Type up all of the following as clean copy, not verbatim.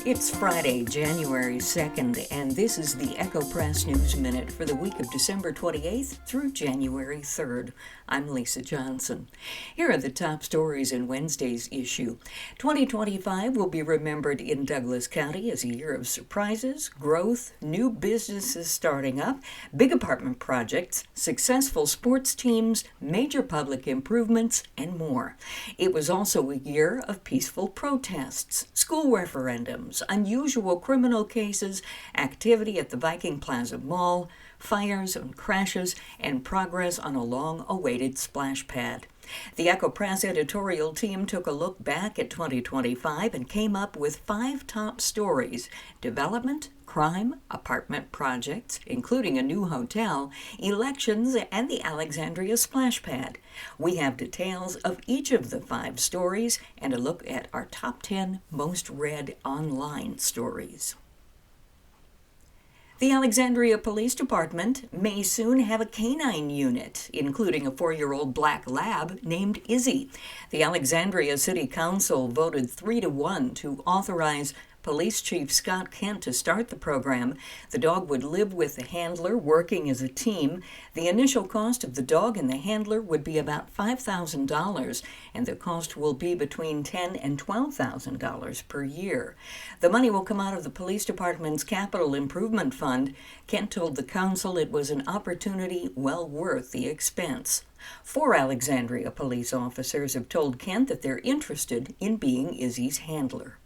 It's Friday, January 2nd, and this is the Echo Press Newsminute for the week of December 28th through January 3rd. I'm Lisa Johnson. Here are the top stories in Wednesday's issue. 2025 will be remembered in Douglas County as a year of surprises, growth, new businesses starting up, big apartment projects, successful sports teams, major public improvements, and more. It was also a year of peaceful protests, school referendums, unusual criminal cases, activity at the Viking Plaza Mall, fires and crashes, and progress on a long-awaited splash pad. The Echo Press editorial team took a look back at 2025 and came up with 5 top stories: development, crime, apartment projects, including a new hotel, elections, and the Alexandria splash pad. We have details of each of the 5 stories and a look at our top 10 most read online stories. The Alexandria Police Department may soon have a canine unit, including a 4-year-old black lab named Izzy. The Alexandria City Council voted 3-1 to authorize Police Chief Scott Kent to start the program. The dog would live with the handler, working as a team. The initial cost of the dog and the handler would be about $5,000, and the cost will be between $10,000 and $12,000 per year. The money will come out of the police department's capital improvement fund. Kent told the council it was an opportunity well worth the expense. 4 Alexandria police officers have told Kent that they're interested in being Izzy's handler.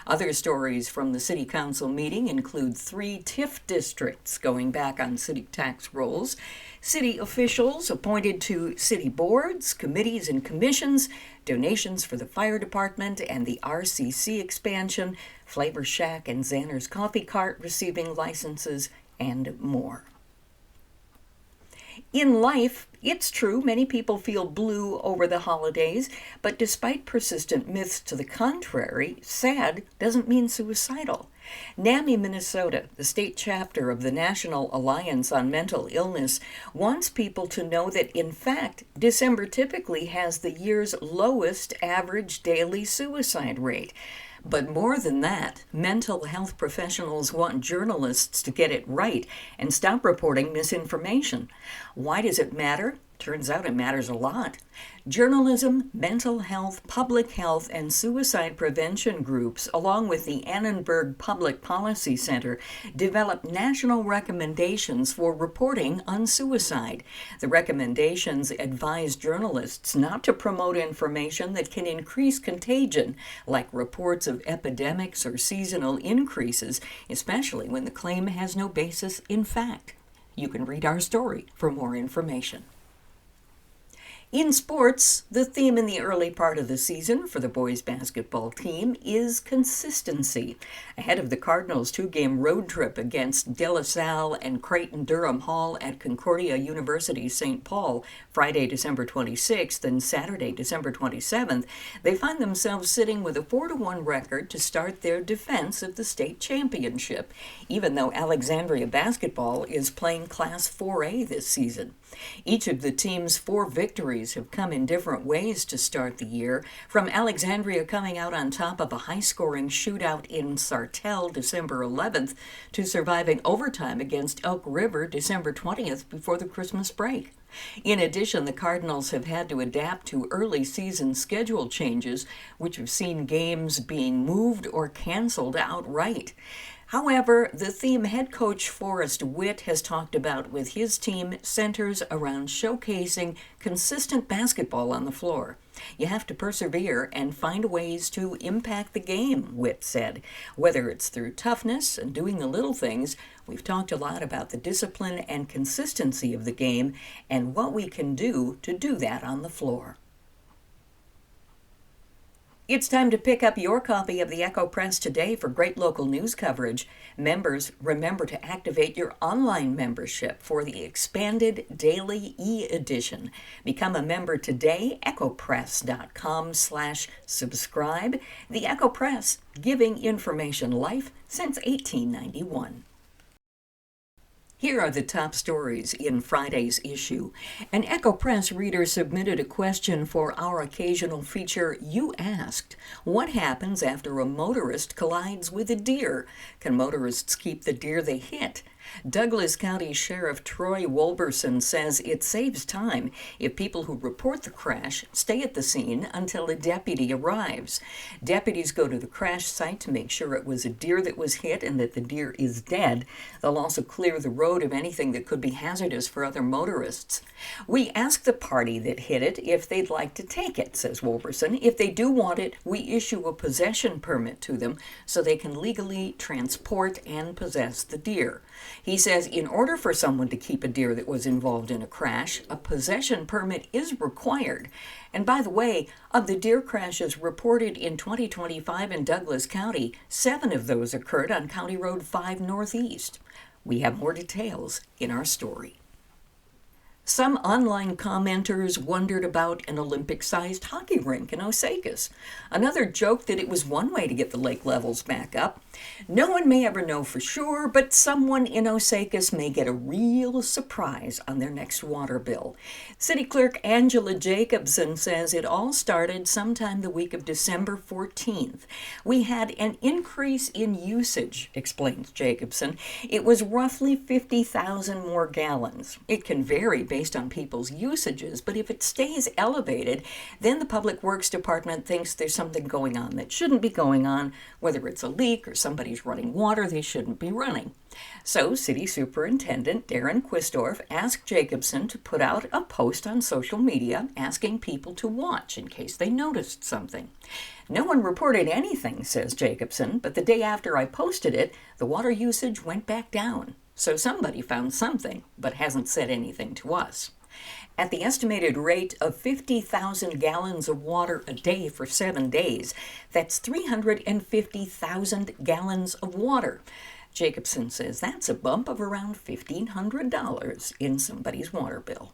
Other stories from the City Council meeting include 3 TIF districts going back on city tax rolls, city officials appointed to city boards, committees, and commissions, donations for the fire department and the RCC expansion, Flavor Shack and Xanner's Coffee Cart receiving licenses, and more. In life, it's true many people feel blue over the holidays, but despite persistent myths to the contrary, sad doesn't mean suicidal. NAMI, Minnesota, the state chapter of the National Alliance on Mental Illness, wants people to know that, in fact, December typically has the year's lowest average daily suicide rate. But more than that, mental health professionals want journalists to get it right and stop reporting misinformation. Why does it matter? Turns out it matters a lot. Journalism, mental health, public health, and suicide prevention groups, along with the Annenberg Public Policy Center, develop national recommendations for reporting on suicide. The recommendations advise journalists not to promote information that can increase contagion, like reports of epidemics or seasonal increases, especially when the claim has no basis in fact. You can read our story for more information. In sports, the theme in the early part of the season for the boys basketball team is consistency. Ahead of the Cardinals' 2-game road trip against De La Salle and Creighton-Durham Hall at Concordia University, St. Paul, Friday, December 26th and Saturday, December 27th, they find themselves sitting with a 4-1 record to start their defense of the state championship, even though Alexandria basketball is playing Class 4A this season. Each of the team's 4 victories have come in different ways to start the year, from Alexandria coming out on top of a high-scoring shootout in Sartell December 11th to surviving overtime against Elk River December 20th before the Christmas break. In addition, the Cardinals have had to adapt to early season schedule changes, which have seen games being moved or canceled outright. However, the theme head coach Forrest Witt has talked about with his team centers around showcasing consistent basketball on the floor. You have to persevere and find ways to impact the game, Witt said. Whether it's through toughness and doing the little things, we've talked a lot about the discipline and consistency of the game and what we can do to do that on the floor. It's time to pick up your copy of the Echo Press today for great local news coverage. Members, remember to activate your online membership for the expanded daily e-edition. Become a member today, echopress.com/subscribe. The Echo Press, giving information life since 1891. Here are the top stories in Friday's issue. An Echo Press reader submitted a question for our occasional feature, You Asked. What happens after a motorist collides with a deer? Can motorists keep the deer they hit? Douglas County Sheriff Troy Wolberson says it saves time if people who report the crash stay at the scene until a deputy arrives. Deputies go to the crash site to make sure it was a deer that was hit and that the deer is dead. They'll also clear the road of anything that could be hazardous for other motorists. We ask the party that hit it if they'd like to take it, says Wolberson. If they do want it, we issue a possession permit to them so they can legally transport and possess the deer. He says in order for someone to keep a deer that was involved in a crash, a possession permit is required. And by the way, of the deer crashes reported in 2025 in Douglas County, 7 of those occurred on County Road 5 Northeast. We have more details in our story. Some online commenters wondered about an Olympic-sized hockey rink in Osakis. Another joked that it was one way to get the lake levels back up. No one may ever know for sure, but someone in Osakis may get a real surprise on their next water bill. City Clerk Angela Jacobson says it all started sometime the week of December 14th. We had an increase in usage, explains Jacobson. It was roughly 50,000 more gallons. It can vary based on people's usages, but if it stays elevated, then the Public Works Department thinks there's something going on that shouldn't be going on, whether it's a leak or somebody's running water they shouldn't be running. So City Superintendent Darren Quistorf asked Jacobson to put out a post on social media asking people to watch in case they noticed something. No one reported anything, says Jacobson, but the day after I posted it, the water usage went back down. So somebody found something, but hasn't said anything to us. At the estimated rate of 50,000 gallons of water a day for 7 days, that's 350,000 gallons of water. Jacobson says that's a bump of around $1,500 in somebody's water bill.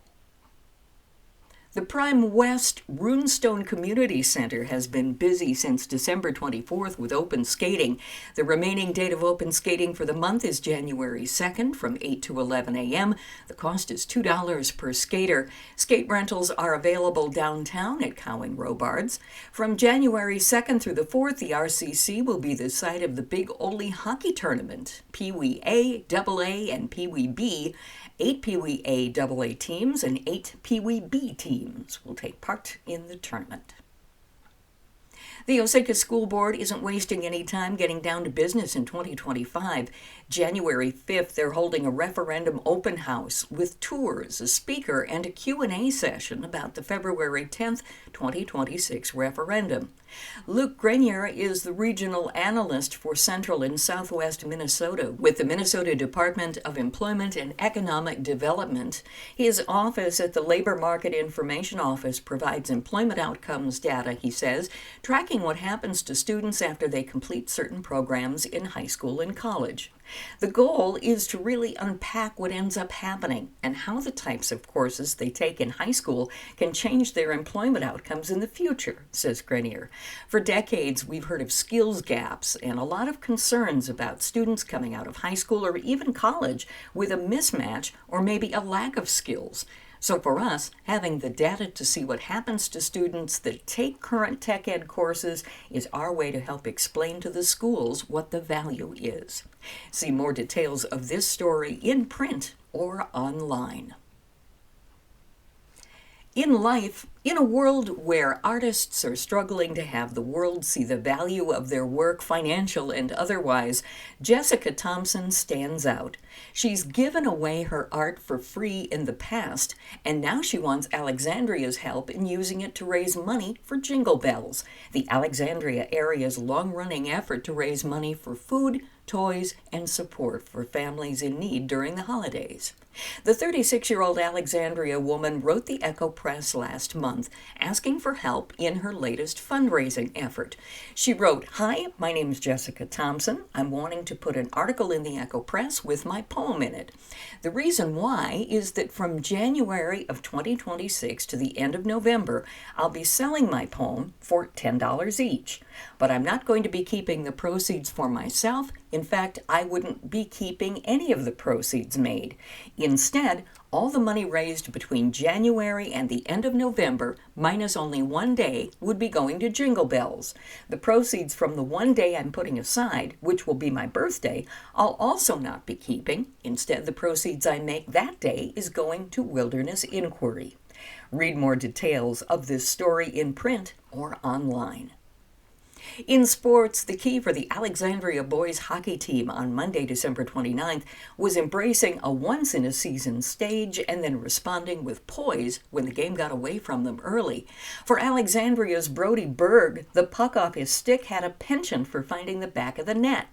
The Prime West Runestone Community Center has been busy since December 24th with open skating. The remaining date of open skating for the month is January 2nd from 8 to 11 a.m. The cost is $2 per skater. Skate rentals are available downtown at Cow and Robards. From January 2nd through the 4th, the RCC will be the site of the Big Ole Hockey Tournament. Pee Wee A, AA, and Pee Wee B. 8 Pee Wee A AA teams and 8 Pee Wee B teams will take part in the tournament. The Osakis School Board isn't wasting any time getting down to business in 2025. January 5th, they're holding a referendum open house with tours, a speaker, and a Q&A session about the February 10th, 2026 referendum. Luke Grenier is the regional analyst for Central and Southwest Minnesota with the Minnesota Department of Employment and Economic Development. His office at the Labor Market Information Office provides employment outcomes data, he says, tracking what happens to students after they complete certain programs in high school and college. The goal is to really unpack what ends up happening and how the types of courses they take in high school can change their employment outcomes in the future, says Grenier. For decades, we've heard of skills gaps and a lot of concerns about students coming out of high school or even college with a mismatch or maybe a lack of skills. So for us, having the data to see what happens to students that take current tech ed courses is our way to help explain to the schools what the value is. See more details of this story in print or online. In life, in a world where artists are struggling to have the world see the value of their work, financial and otherwise, Jessica Thompson stands out. She's given away her art for free in the past, and now she wants Alexandria's help in using it to raise money for Jingle Bells, the Alexandria area's long-running effort to raise money for food, toys, and support for families in need during the holidays. The 36-year-old Alexandria woman wrote the Echo Press last month asking for help in her latest fundraising effort. She wrote, "Hi, my name is Jessica Thompson. I'm wanting to put an article in the Echo Press with my poem in it. The reason why is that from January of 2026 to the end of November, I'll be selling my poem for $10 each. But I'm not going to be keeping the proceeds for myself. In fact, I wouldn't be keeping any of the proceeds made. Instead, all the money raised between January and the end of November, minus only one day, would be going to Jingle Bells. The proceeds from the one day I'm putting aside, which will be my birthday, I'll also not be keeping. Instead, the proceeds I make that day is going to Wilderness Inquiry. Read more details of this story in print or online. In sports, the key for the Alexandria boys hockey team on Monday, December 29th, was embracing a once-in-a-season stage and then responding with poise when the game got away from them early. For Alexandria's Brody Berg, the puck off his stick had a penchant for finding the back of the net.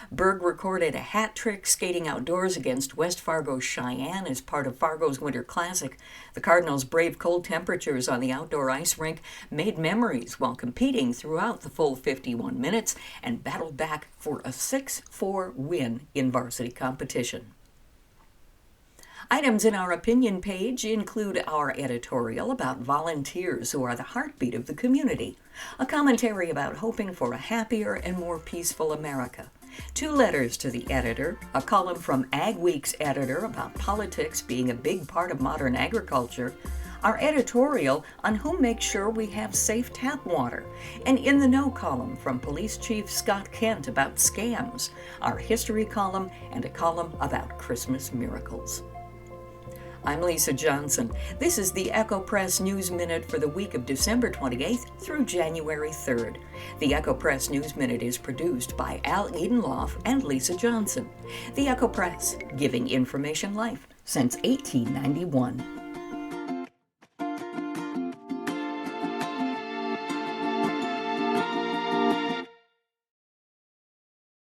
Berg recorded a hat trick skating outdoors against West Fargo's Cheyenne as part of Fargo's Winter Classic. The Cardinals braved cold temperatures on the outdoor ice rink, made memories while competing throughout the full 51 minutes, and battled back for a 6-4 win in varsity competition. Items in our opinion page include our editorial about volunteers who are the heartbeat of the community, a commentary about hoping for a happier and more peaceful America, 2 letters to the editor, a column from Ag Week's editor about politics being a big part of modern agriculture, our editorial on who makes sure we have safe tap water, and In the Know column from Police Chief Scott Kent about scams, our history column, and a column about Christmas miracles. I'm Lisa Johnson. This is the Echo Press News Minute for the week of December 28th through January 3rd. The Echo Press News Minute is produced by Al Edenloff and Lisa Johnson. The Echo Press, giving information life since 1891.